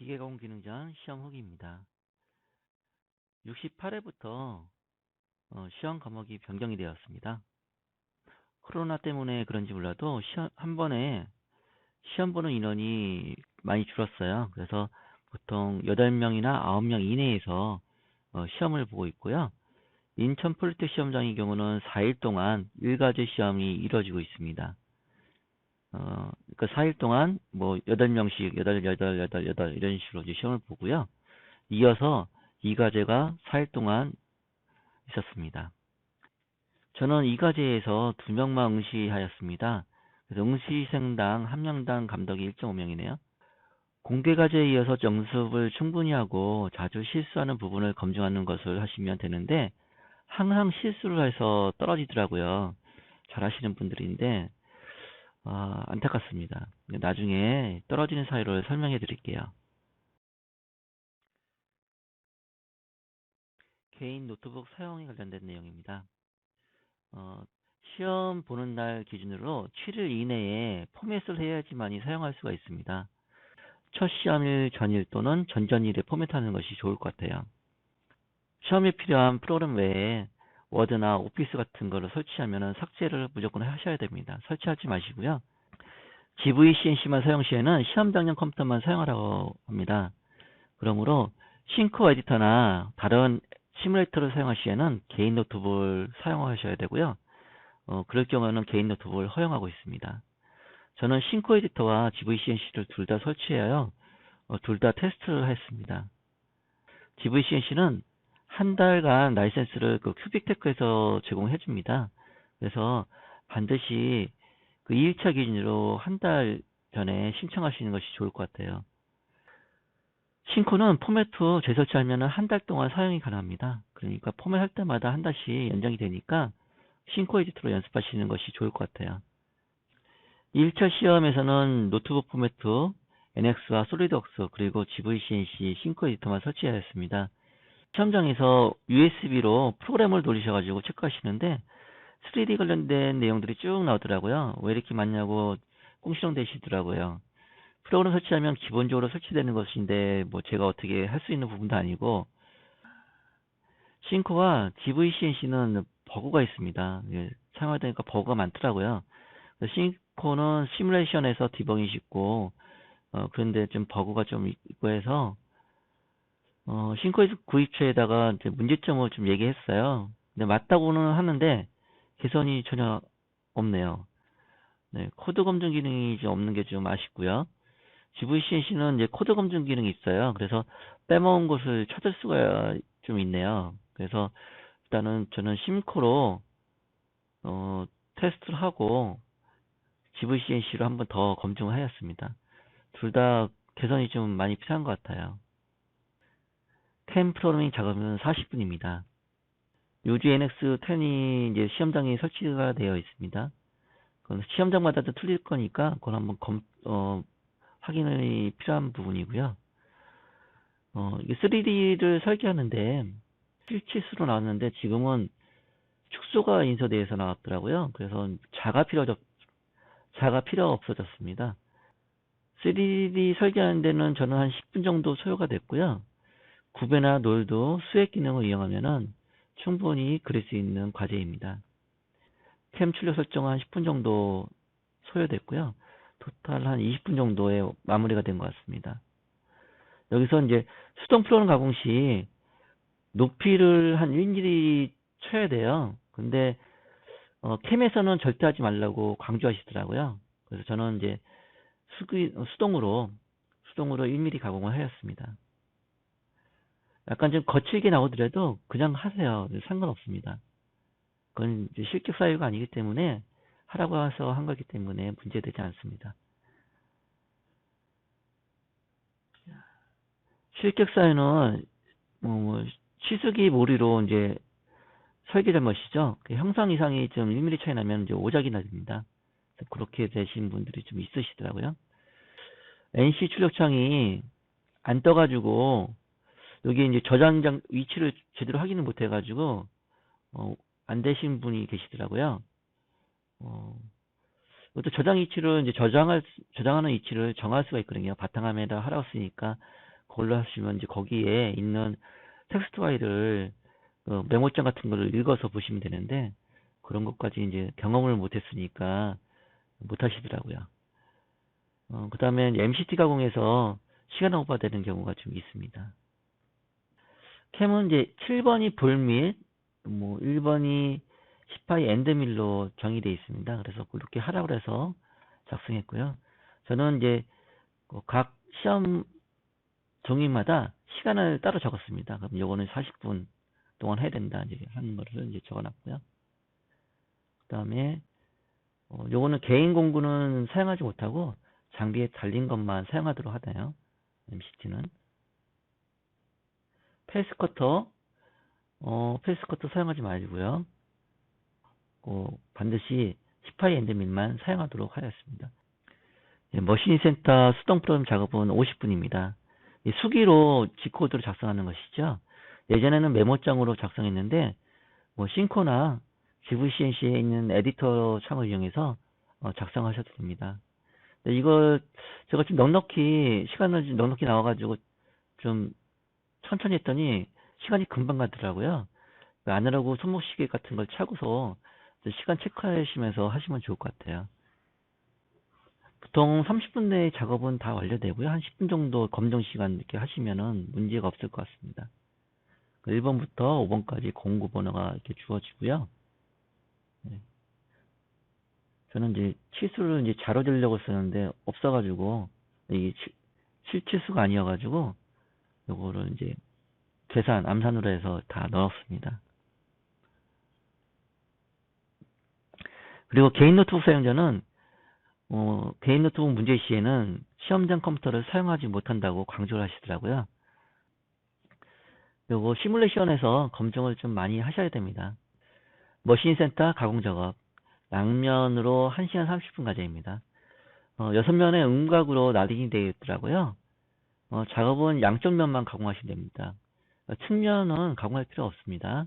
기계공 기능장 시험 후기입니다. 68회부터 시험 과목이 변경이 되었습니다. 코로나 때문에 그런지 몰라도 한 번에 시험 보는 인원이 많이 줄었어요. 그래서 보통 8명이나 9명 이내에서 시험을 보고 있고요. 인천 폴리텍 시험장의 경우는 4일 동안 일과제 시험이 이루어지고 있습니다. 그러니까 4일 동안 8명씩 8 이런 식으로 이제 시험을 보고요. 이어서 이 과제가 4일 동안 있었습니다. 저는 이 과제에서 2명만 응시하였습니다. 그래서 응시생당 한 명당 감독이 1.5명이네요. 공개 과제에 이어서 연습을 충분히 하고 자주 실수하는 부분을 검증하는 것을 하시면 되는데 항상 실수를 해서 떨어지더라고요. 잘하시는 분들인데 안타깝습니다. 나중에 떨어지는 사유를 설명해 드릴게요. 개인 노트북 사용에 관련된 내용입니다. 시험 보는 날 기준으로 7일 이내에 포맷을 해야지만이 사용할 수가 있습니다. 첫 시험일 전일 또는 전전일에 포맷하는 것이 좋을 것 같아요. 시험에 필요한 프로그램 외에 워드나 오피스 같은 거를 설치하면 삭제를 무조건 하셔야 됩니다. 설치하지 마시고요. GVCNC만 사용 시에는 시험장용 컴퓨터만 사용하라고 합니다. 그러므로 싱크 에디터나 다른 시뮬레이터를 사용할 시에는 개인 노트북을 사용하셔야 되고요. 그럴 경우에는 개인 노트북을 허용하고 있습니다. 저는 싱크 에디터와 GVCNC를 둘 다 설치하여 둘 다 테스트를 했습니다. GVCNC는 한 달간 라이센스를 큐빅테크에서 제공해 줍니다. 그래서 반드시 그 2일차 기준으로 한 달 전에 신청하시는 것이 좋을 것 같아요. 싱크는 포맷 후 재설치하면 한 달 동안 사용이 가능합니다. 그러니까 포맷할 때마다 한 달씩 연장이 되니까 싱크 에디터로 연습하시는 것이 좋을 것 같아요. 1차 시험에서는 노트북 포맷 후 NX와 솔리드웍스 그리고 GVCNC 싱크 에디터만 설치하였습니다. 시험장에서 USB로 프로그램을 돌리셔가지고 체크하시는데 3D 관련된 내용들이 쭉 나오더라고요. 왜 이렇게 많냐고 꽁시렁 대시더라고요. 프로그램 설치하면 기본적으로 설치되는 것인데 제가 어떻게 할 수 있는 부분도 아니고 싱크와 GVCNC는 버그가 있습니다. 사용하다 보니까 버그가 많더라고요. 싱크는 시뮬레이션에서 디버깅이 쉽고 그런데 좀 버그가 좀 있고 해서 싱크 구입처에다가 문제점을 좀 얘기했어요. 근데 맞다고는 하는데 개선이 전혀 없네요. 네, 코드 검증 기능이 이제 없는 게 좀 아쉽고요. GVCNC는 이제 코드 검증 기능이 있어요. 그래서 빼먹은 것을 찾을 수가 좀 있네요. 그래서 일단은 저는 심코로 테스트를 하고 GVCNC로 한번 더 검증을 하였습니다. 둘 다 개선이 좀 많이 필요한 것 같아요. 캠 프로그래밍 작업은 40분입니다. 요지 NX10이 이제 시험장에 설치가 되어 있습니다. 그건 시험장마다 도 틀릴 거니까 그걸 한번 확인이 필요한 부분이고요. 이게 3D를 설계하는데 실치수로 나왔는데 지금은 축소가 인쇄돼서 나왔더라고요. 그래서 자가 필요 없어졌습니다. 3D 설계하는 데는 저는 한 10분 정도 소요가 됐고요. 구배나 롤도 수액 기능을 이용하면은 충분히 그릴 수 있는 과제입니다. 캠 출력 설정 한 10분 정도 소요됐고요. 토탈 한 20분 정도에 마무리가 된 것 같습니다. 여기서 이제 수동 프로그램 가공 시 높이를 한 1mm 쳐야 돼요. 근데 캠에서는 절대 하지 말라고 강조하시더라고요. 그래서 저는 이제 수동으로 1mm 가공을 하였습니다. 약간 좀 거칠게 나오더라도 그냥 하세요. 상관없습니다. 그건 이제 실격 사유가 아니기 때문에 하라고 해서 한 거기 때문에 문제되지 않습니다. 실격 사유는 치수기 모리로 이제 설계 잘못이죠. 형상 이상이 좀 1mm 차이 나면 이제 오작이나 됩니다. 그렇게 되신 분들이 좀 있으시더라고요. NC 출력창이 안 떠가지고 여기 이제 저장장 위치를 제대로 확인을 못 해가지고 안 되신 분이 계시더라고요. 이것도 저장 위치를 이제 저장하는 위치를 정할 수가 있거든요. 바탕화면에다 하라고 쓰니까 그걸로 하시면 이제 거기에 있는 텍스트 파일을 메모장 같은 거를 읽어서 보시면 되는데 그런 것까지 이제 경험을 못했으니까 못 하시더라고요. 그 다음에 MCT 가공에서 시간 오버되는 경우가 좀 있습니다. 캠은 이제 7번이 볼밀, 뭐 1번이 10파이 엔드밀로 정의되어 있습니다. 그래서 그렇게 하라고 해서 작성했고요. 저는 이제 각 시험 종이마다 시간을 따로 적었습니다. 그럼 요거는 40분 동안 해야 된다 이제 하는 거를 이제 적어놨고요. 그다음에 요거는 개인 공구는 사용하지 못하고 장비에 달린 것만 사용하도록 하네요. MCT는 페이스커터 페이스커터 사용하지 말고요. 반드시 10파이 엔드밀만 사용하도록 하였습니다. 머신 센터 수동 프로그램 작업은 50분입니다. 수기로 G코드를 작성하는 것이죠. 예전에는 메모장으로 작성했는데 뭐 싱코나 GVCNC에 있는 에디터 창을 이용해서 작성하셔도 됩니다. 이거 제가 좀 시간을 좀 넉넉히 나와가지고 좀 천천히 했더니 시간이 금방 가더라고요. 아날로그 손목시계 같은 걸 차고서 시간 체크하시면서 하시면 좋을 것 같아요. 보통 30분 내에 작업은 다 완료되고요. 한 10분 정도 검정 시간 이렇게 하시면은 문제가 없을 것 같습니다. 1번부터 5번까지 공구 번호가 이렇게 주어지고요. 네. 저는 이제 치수를 이제 잘 얻으려고 쓰는데 없어가지고 이게 실치수가 아니어가지고 요거를 이제 암산으로 해서 다 넣었습니다. 그리고 개인 노트북 사용자는 개인 노트북 문제 시에는 시험장 컴퓨터를 사용하지 못한다고 강조를 하시더라고요. 요거 시뮬레이션에서 검증을 좀 많이 하셔야 됩니다. 머신 센터 가공 작업 양면으로 1시간 30분 과정입니다. 6면의 음각으로 나뉘게 되어 있더라고요. 작업은 양쪽 면만 가공하시면 됩니다. 측면은 가공할 필요 없습니다.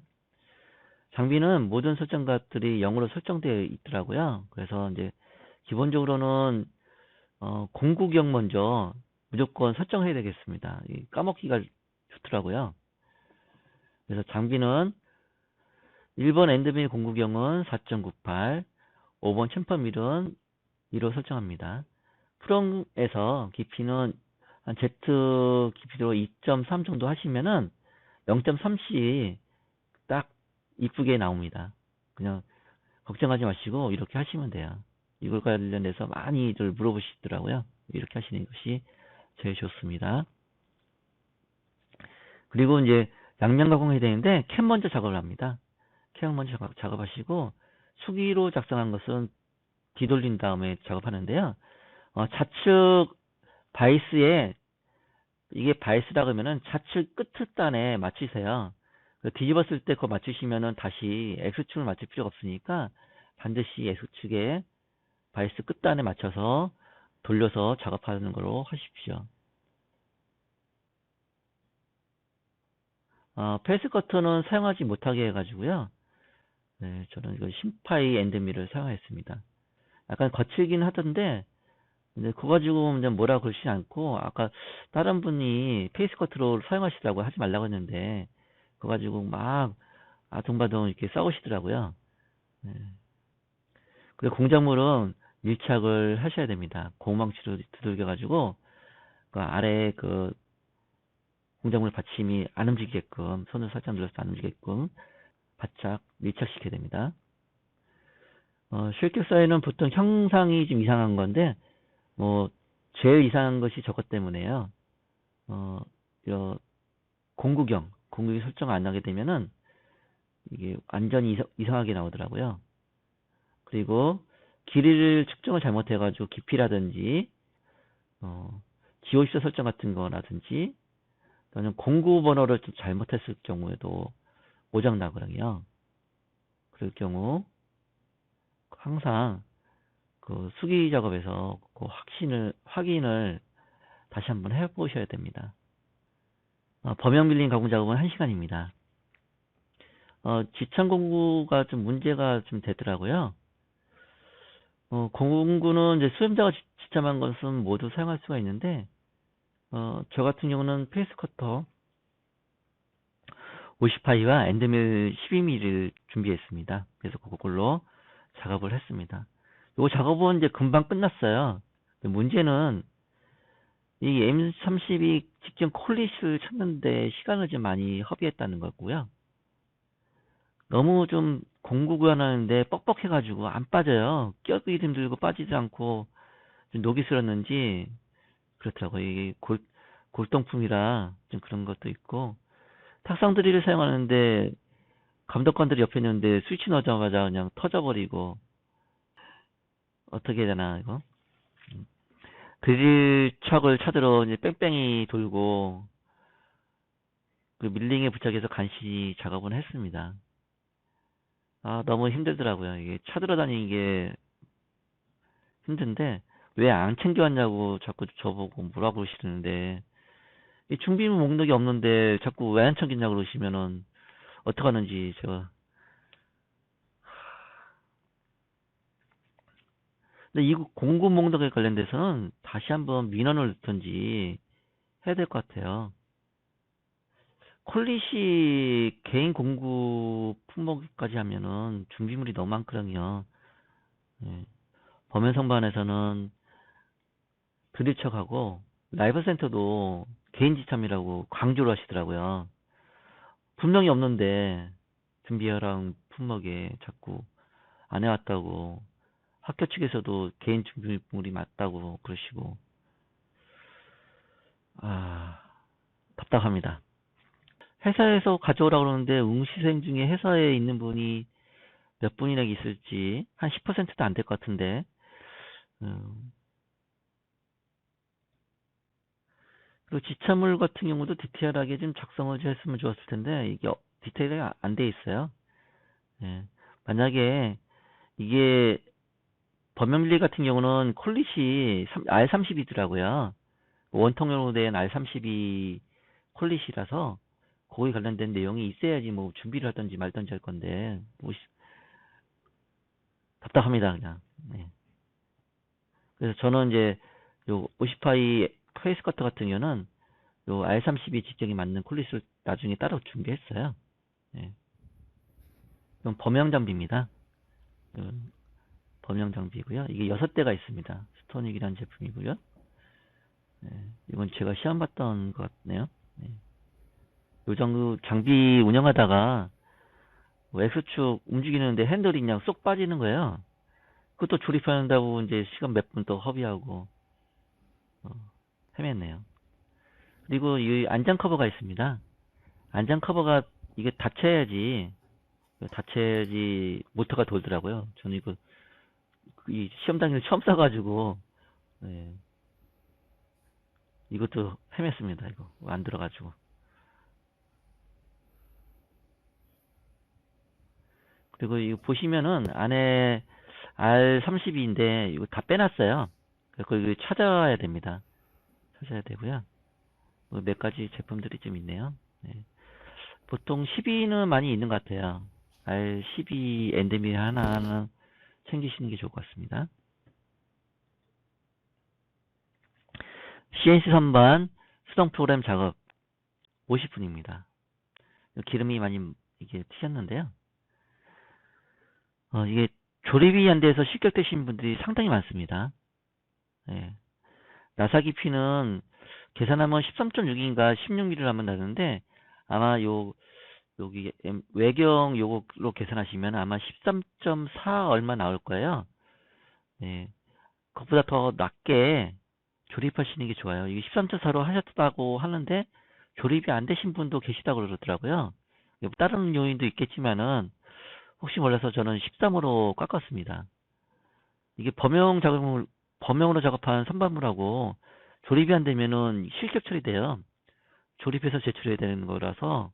장비는 모든 설정값들이 0으로 설정되어 있더라고요. 그래서 이제 기본적으로는 공구경 먼저 무조건 설정해야 되겠습니다. 까먹기가 좋더라고요. 그래서 장비는 1번 엔드밀 공구경은 4.98, 5번 챔퍼밀은 2로 설정합니다. 프롬에서 깊이는 한 Z 깊이로 2.3 정도 하시면은 0.3씩 딱 이쁘게 나옵니다. 그냥 걱정하지 마시고 이렇게 하시면 돼요. 이걸 관련해서 많이들 물어보시더라고요. 이렇게 하시는 것이 제일 좋습니다. 그리고 이제 양면 가공해야 되는데 캠 먼저 작업을 합니다. 캠 먼저 작업하시고 수기로 작성한 것은 뒤돌린 다음에 작업하는데요. 좌측 바이스에 이게 바이스라 그러면은 좌측 끝단에 맞추세요. 뒤집었을 때 그거 맞추시면은 다시 X축을 맞출 필요가 없으니까 반드시 X축에 바이스 끝단에 맞춰서 돌려서 작업하는 걸로 하십시오. 페이스 커터는 사용하지 못하게 해가지고요. 네, 저는 이거 10파이 엔드밀을 사용했습니다. 약간 거칠긴 하던데, 근데 그거 가지고 이제 뭐라 그러시지 않고, 아까 다른 분이 페이스 커트로 사용하시라고 하지 말라고 했는데, 그거 가지고 막 아둥바둥 이렇게 싸우시더라고요. 네. 그리고 공작물은 밀착을 하셔야 됩니다. 고무망치로 두들겨가지고, 그 아래 그 공작물 받침이 안 움직이게끔, 손을 살짝 눌러서 안 움직이게끔 바짝 밀착시켜야 됩니다. 실격 사이는 보통 형상이 좀 이상한 건데, 제일 이상한 것이 저것 때문에요. 공구경 설정 안 하게 되면은, 이게 완전히 이상하게 나오더라고요. 그리고 길이를 측정을 잘못해가지고 깊이라든지, 지오시스 설정 같은 거라든지, 또는 공구 번호를 좀 잘못했을 경우에도 오장 나거든요. 그럴 경우, 항상 그 수기 작업에서 그 확인을 다시 한번 해보셔야 됩니다. 범용 밀림 가공 작업은 1시간입니다. 지천 공구가 좀 문제가 좀 되더라고요. 공구는 이제 수험자가 지참한 것은 모두 사용할 수가 있는데, 저 같은 경우는 페이스 커터 50파이와 엔드밀 12mm를 준비했습니다. 그래서 그걸로 작업을 했습니다. 이 작업은 이제 금방 끝났어요. 문제는 이 M32 직전 콜릿을 찾는데 시간을 좀 많이 허비했다는 거고요. 너무 좀 공구 구현하는데 뻑뻑해가지고 안 빠져요. 껴기 힘들고 빠지지 않고 좀 녹이 슬었는지 그렇더라고요. 이게 골동품이라 좀 그런 것도 있고, 탁상 드릴을 사용하는데 감독관들이 옆에 있는데 스위치 넣자마자 그냥 터져버리고, 어떻게 해야 되나 이거. 드릴 척을 찾으러 이제 뺑뺑이 돌고 그 밀링에 부착해서 간신히 작업은 했습니다. 너무 힘들더라고요. 이게 찾으러 다니는 게 힘든데 왜 안 챙겨왔냐고 자꾸 저보고 물어보시는데, 이 준비물 목록이 없는데 자꾸 왜 안 챙겼냐고 그러시면은 어떡하는지 제가. 근데 이 공구 목록에 관련돼서는 다시 한번 민원을 넣든지 해야 될 것 같아요. 콜릿이 개인 공구 품목까지 하면은 준비물이 너무 많거든요. 예. 범연 성반에서는 드릴척하고 라이브 센터도 개인 지참이라고 강조를 하시더라고요. 분명히 없는데 준비하랑 품목에 자꾸 안 해왔다고, 학교 측에서도 개인 준비물이 맞다고 그러시고, 답답합니다. 회사에서 가져오라고 그러는데 응시생 중에 회사에 있는 분이 몇 분이나 있을지 한 10%도 안 될 것 같은데, 그리고 지참물 같은 경우도 디테일하게 좀 작성을 했으면 좋았을 텐데 이게 디테일이 안 돼 있어요. 예. 만약에 이게 범용밀리 같은 경우는 콜릿이 R32더라고요. 원통으로 된 R32 콜릿이라서 거기 관련된 내용이 있어야지 뭐 준비를 하든지 말든지 할 건데, 뭐 답답합니다 그냥. 네. 그래서 저는 이제 요 50파이 페이스 커터 같은 경우는 요 R32 직경이 맞는 콜릿을 나중에 따로 준비했어요. 예. 이건 범용 장비입니다. 범용 장비고요. 이게 6대가 있습니다. 스토닉이라는 제품이고요. 네, 이건 제가 시험 봤던 것 같네요. 네. 요 정도 장비 운영하다가 뭐 X축 움직이는데 핸들이 그냥 쏙 빠지는 거예요. 그것도 조립한다고 이제 시간 몇 분 또 허비하고 헤맸네요. 그리고 이 안장 커버가 있습니다. 안장 커버가 이게 닫혀야지 모터가 돌더라고요. 저는 이거 이 시험 당일 처음 써가지고, 네, 이것도 헤맸습니다. 이거 안 들어가지고. 그리고 이거 보시면은 안에 R32인데 이거 다 빼놨어요. 그래서 이거 찾아야 됩니다. 찾아야 되고요. 몇 가지 제품들이 좀 있네요. 네. 보통 12는 많이 있는 것 같아요. R12 엔드밀 하나는 챙기시는 게 좋을 것 같습니다. CNC 선반 수동 프로그램 작업 50분입니다. 기름이 많이 이게 튀셨는데요. 이게 조립이 안 돼서 실격되신 분들이 상당히 많습니다. 네. 나사 깊이는 계산하면 13.6인가 16mm를 하면 나는데, 아마 여기 외경 요거로 계산하시면 아마 13.4 얼마 나올 거예요. 네. 그것보다 더 낮게 조립하시는 게 좋아요. 이게 13.4로 하셨다고 하는데 조립이 안 되신 분도 계시다고 그러더라고요. 다른 요인도 있겠지만은 혹시 몰라서 저는 13으로 깎았습니다. 이게 범용으로 작업한 선반물하고 조립이 안 되면은 실격 처리돼요. 조립해서 제출해야 되는 거라서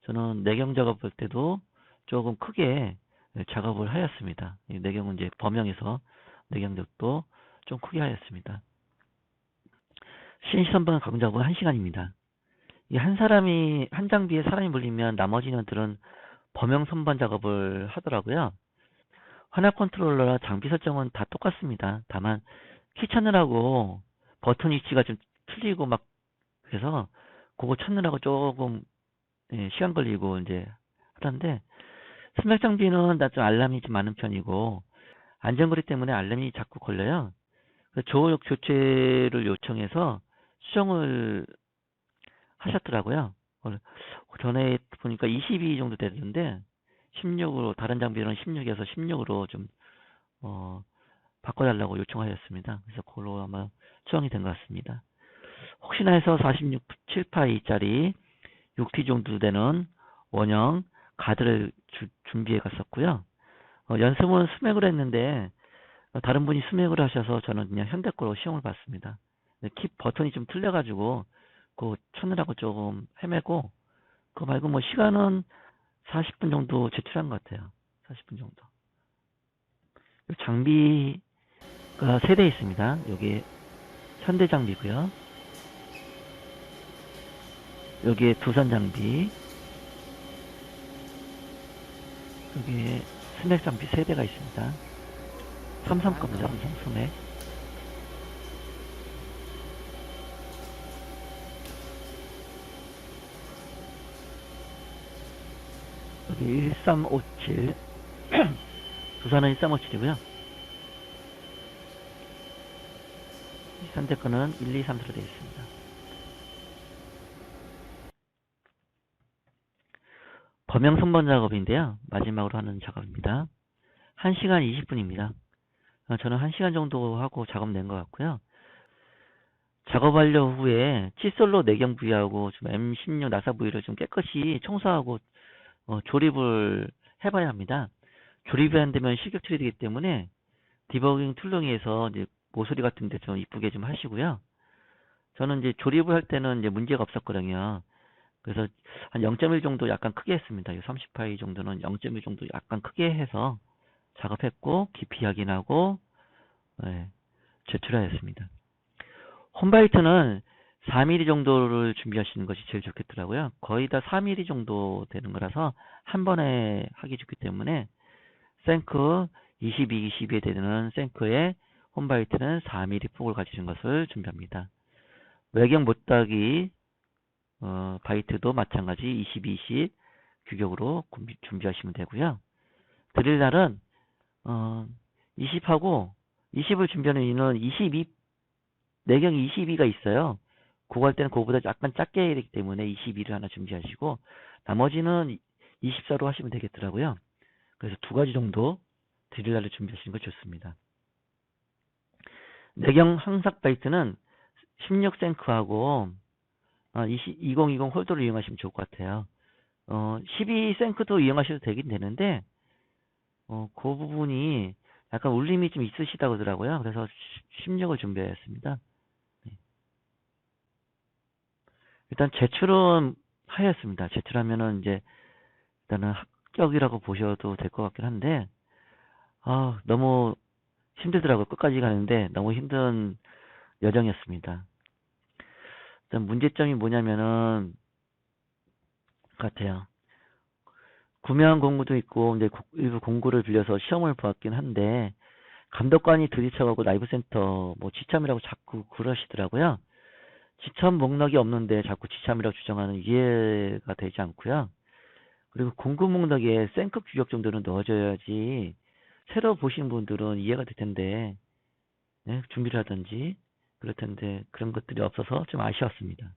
저는 내경 작업할 때도 조금 크게 작업을 하였습니다. 내경은 이제 범용에서 내경력도 좀 크게 하였습니다. CNC 선반 가공 작업은 1시간입니다. 한 장비에 사람이 몰리면 나머지 인원들은 범용 선반 작업을 하더라고요. 하나 컨트롤러랑 장비 설정은 다 똑같습니다. 다만 키 찾느라고 버튼 위치가 좀 틀리고 막 그래서 그거 찾느라고 조금 예, 시간 걸리고 이제 하던데 스맥 장비는 나 좀 알람이 좀 많은 편이고 안전거리 때문에 알람이 자꾸 걸려요. 그래서 조력 교체를 요청해서 수정을 하셨더라고요. 전에 보니까 22 정도 되는데 16으로 다른 장비는 16에서 16으로 좀 바꿔달라고 요청하셨습니다. 그래서 그걸로 아마 수정이 된 것 같습니다. 혹시나 해서 46 7파이짜리 6T 정도 되는 원형 가드를 준비해 갔었고요. 연습은 스맥으로 했는데 다른 분이 스맥으로 하셔서 저는 그냥 현대 거로 시험을 봤습니다. 키 버튼이 좀 틀려가지고 그거 찾느라고 조금 헤매고 그거 말고 뭐 시간은 40분 정도 제출한 것 같아요. 40분 정도. 장비가 3대 있습니다. 여기 현대 장비고요. 여기에 두산 장비, 여기에 스맥 장비 3대가 있습니다. 삼성 겁니다. 삼성 스맥. 여기 1357 두산은 1357이고요. 현대 거는 123으로 되어 있습니다. 범용 선번 작업인데요. 마지막으로 하는 작업입니다. 1시간 20분입니다. 저는 1시간 정도 하고 작업 낸 것 같고요. 작업 완료 후에 칫솔로 내경 부위하고 좀 M16 나사 부위를 좀 깨끗이 청소하고 조립을 해봐야 합니다. 조립이 안 되면 실격 처리되기 때문에 디버깅 툴로 해서 이제 모서리 같은 데 좀 이쁘게 좀 하시고요. 저는 이제 조립을 할 때는 이제 문제가 없었거든요. 그래서 한 0.1 정도 약간 크게 했습니다. 30파이 정도는 0.1 정도 약간 크게 해서 작업했고 깊이 확인하고 네, 제출하였습니다. 홈바이트는 4mm 정도를 준비하시는 것이 제일 좋겠더라고요. 거의 다 4mm 정도 되는 거라서 한 번에 하기 좋기 때문에 생크 22, 22에 되는 생크에 홈바이트는 4mm 폭을 가지신 것을 준비합니다. 외경 못따기 바이트도 마찬가지 20, 20 규격으로 준비하시면 되고요. 드릴날은 20하고 20을 준비하는 이유는 22 내경이 22가 있어요. 그거 할 때는 그거보다 약간 작게 해야 되기 때문에 22를 하나 준비하시고 나머지는 24로 하시면 되겠더라고요. 그래서 2가지 정도 드릴날을 준비하시는 거 좋습니다. 내경 항삭 바이트는 16생크하고 2020 홀더를 이용하시면 좋을 것 같아요. 12생크도 이용하셔도 되긴 되는데 그 부분이 약간 울림이 좀 있으시다고 하더라고요. 그래서 16을 준비했습니다. 네. 일단 제출은 하였습니다. 제출하면은 이제 일단은 합격이라고 보셔도 될 것 같긴 한데 너무 힘들더라고요. 끝까지 가는데 너무 힘든 여정이었습니다. 일단 문제점이 뭐냐면은 같아요. 구매한 공구도 있고 이제 일부 공구를 빌려서 시험을 보았긴 한데 감독관이 들이쳐가고 라이브 센터 뭐 지참이라고 자꾸 그러시더라고요. 지참 목록이 없는데 자꾸 지참이라고 주장하는 이해가 되지 않고요. 그리고 공구 목록에 생급 규격 정도는 넣어줘야지 새로 보시는 분들은 이해가 될 텐데 네, 준비를 하든지 그럴 텐데 그런 것들이 없어서 좀 아쉬웠습니다.